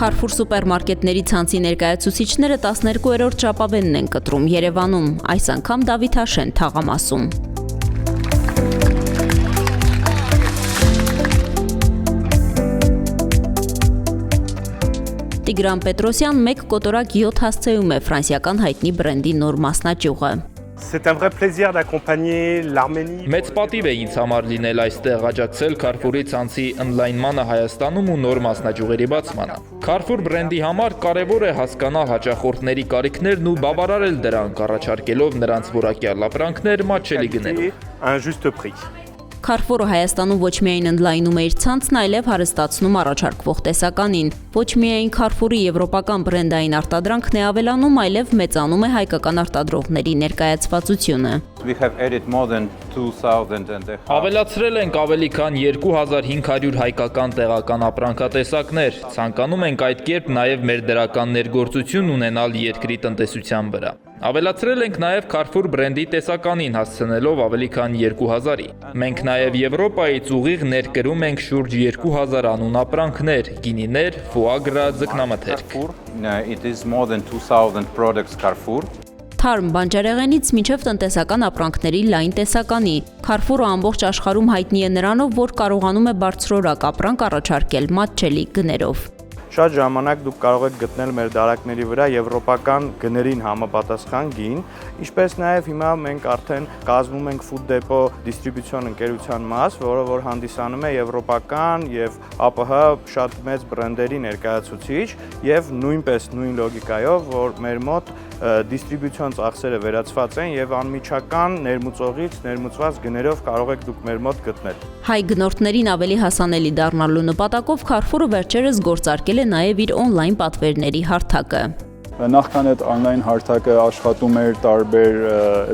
Carrefour սուպերմարկետների ցանցի ներկայացուցիչները 12-րդ ժապավենն են կտրում Երևանում, այս անգամ Դավիթաշեն թաղամասում։ Տիգրան Պետրոսյան 1 կոտորակ 7 հասցեում է ֆրանսիական հայտնի բրենդի նոր մասնաճյուղը։ C'est un vrai plaisir d'accompagner l'Arménie. Մեծ պատիվ է ինձ համար լինել այստեղ, աջակցել Carrefour-ի ցանցի ընդլայնմանը Հայաստանում ու նոր մասնաճյուղերի բացմանը։ Carrefour բրենդի համար կարևոր է հասկանալ հաճախորդների կարիքներն ու բավարարել դրանք, առաջարկելով նրանց որակյալ ապրանքներ մատչելի գներով։ Un juste prix. Carrefour-ը Հայաստանում ոչ միայն ընդլայնում է իր ցանցն, այլև հարստացնում առաջարկվող տեսականին։ Ոչ միայն Carrefour-ի եվրոպական բրենդային արտադրանքն է ավելանում, այլև մեծանում է հայկական արտադրողների ներկայացվածությունը։ Ավելացրել ենք ավելի քան 2500 հայկական տեղական ապրանքատեսակներ։ Ցանկանում ենք այդ կերպ նաև մեր դրական ներգործություն ունենալ երկրի տնտեսության վրա։ Ավելացրել ենք նաև Carrefour բրենդի տեսականին, հասցնելով ավելի քան 2000-ի։ Մենք նաև Եվրոպայից ուղիղ ներկրում ենք շուրջ 2000 անուն ապրանքներ, գինիներ, ֆուագրա, ձկնամթերք։ Թարմ բանջարեղենից մինչև տնտեսական ապրանքների լայն տեսականի։ Carrefour-ը ամբողջ աշխարհում հայտնի է նրանով, որ կարողանում է բարձրորակ ապրանք առաջարկել մատչելի գներով։ Շատ ժամանակ դուք կարող եք գտնել մեր դարակների վրա եվրոպական գներին համապատասխան գին, ինչպես նաև հիմա մենք արդեն կազմում ենք Food Depot դիստրիբյուցիոն ընկերության մաս, որը որ հանդիսանում է եվրոպական եւ ԱՊՀ շատ մեծ բրենդերի ներկայացուցիչ եւ նույնպես նույն լոգիկայով, որ մեր մոտ դիստրիբյուցիոն ծախսերը վերացված են եւ անմիջական ներմուծողից ներմուծված գներով կարող եք դուք մեր մոտ գտնել։ Հայ գնորդներին ավելի հասանելի դառնալու նպատակով Carrefour-ը վերջերս գործարկել է նաև իր on-line պատվերների հարթակը։ Նախքան այդ on-line հարթակը աշխատում էր տարբեր,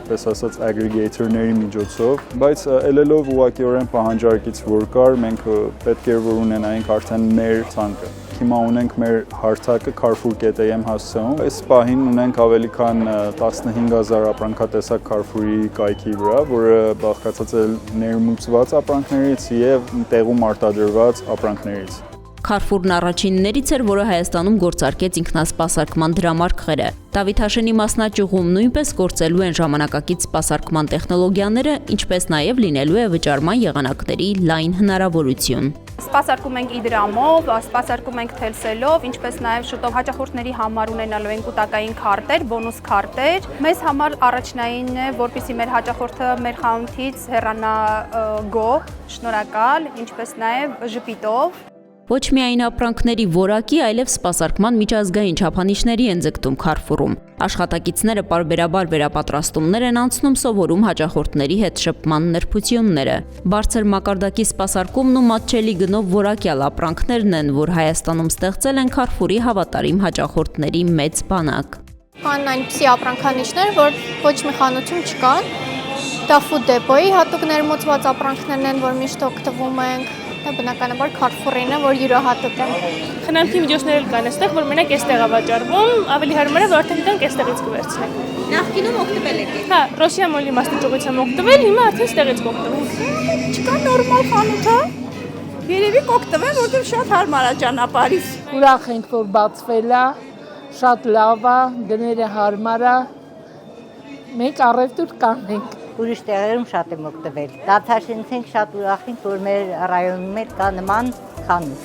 այդպես ասած, aggregator-ների միջոցով, բայց ելելով ուղղակիորեն պահանջարկից որ կար, մենք պետք էր որ ունենայինք արդեն մեր ցանկը։ Հիմա ունենք մեր հարթակը Carrefour.am հասցեում։ Այս պահին ունենք ավելի քան 15000 ապրանքատեսակ Carrefour-ի կայքի վրա, որը բաղկացած է ներմուծված ապրանքներից եւ տեղում արտադրված ապրանքներից։ Carrefour-ն առաջիններից էր, որը Հայաստանում գործարկեց ինքնասպասարկման դրամարկղերը։ Դավիթաշենի մասնաճյուղում նույնպես գործելու են ժամանակակից սպասարկման տեխնոլոգիաները, ինչպես նաև լինելու է վճարման եղանակների լայն հնարավորություն։ Սպասարկում ենք իդրամով, սպասարկում ենք թելսելով, ինչպես նաև շուտով հաճախորդների համար ունենալու են կൂട്ടակային քարտեր, բոնուս քարտեր։ Մեզ համար առաջնայինն է, որպեսզի մեր հաճախորդը մեր խանութից հեռանա գոհ, շնորհակալ, ինչպես նաև ժպիտով։ Ոչ միայն ապրանքների որակի, այլև սպասարկման միջազգային չափանիշների են ձգտում Carrefour-ում։ Աշխատակիցները պարբերաբար վերապատրաստումներ են անցնում, սովորում հաճախորդների հետ շփման նրբությունները։ Բարձր մակարդակի սպասարկումն ու մատչելի գնով որակյալ ապրանքներն են, որ Հայաստանում ստեղծել են Carrefour-ի հավատարիմ հաճախորդների մեծ բանակ։ Կան այնպիսի ապրանքանիշներ, որ ոչ մի խանութում չկան։ Դա Food Depot-ի հատուկ ներմուծված ապրանքներն են, որ միշտ օգտվում ենք։ Դա բնականաբար Carrefour-ին է, որ յուրահատուկ է։ Խնամքի միջոցներ կան այստեղ, որ մենակ այստեղ է վաճառվում, ավելի հարմար է, որ արդեն դրանք այստեղից կվերցնենք։ Նախկինում օգտվել եք։ Հա, Ռոսիա մոլի մասնաճյուղությամբ օգտվել, հիմա արդեն այստեղից կօգտվենք։ Չկա նորմալ խանութ է։ Երևի կօգտվեն, որտեղ շատ հարմար է ճանապարհից։ Ուրախ ենք, որ բացվել է, շատ լավ է, գները հարմար է։ Մենք առևտուր կանենք։ Ուրիշ տեղերում շատ եմ օգտվել։ Դավիթաշենից ենք շատ ուրախ ենք, որ մեր ռայոնում էլ կա նման խանութ։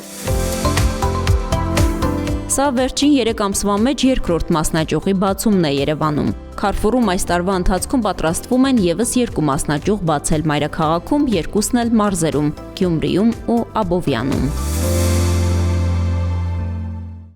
Սա վերջին 3 ամսվա մեջ երկրորդ մասնաճյուղի բացումն է Երևանում։ Carrefour-ում այս տարվա ընթացքում պատրաստվում են եւս 2 մասնաճյուղ բացել մայրաքաղաքում, 2-ն էլ մարզերում՝ Գյումրիում ու Աբովյանում։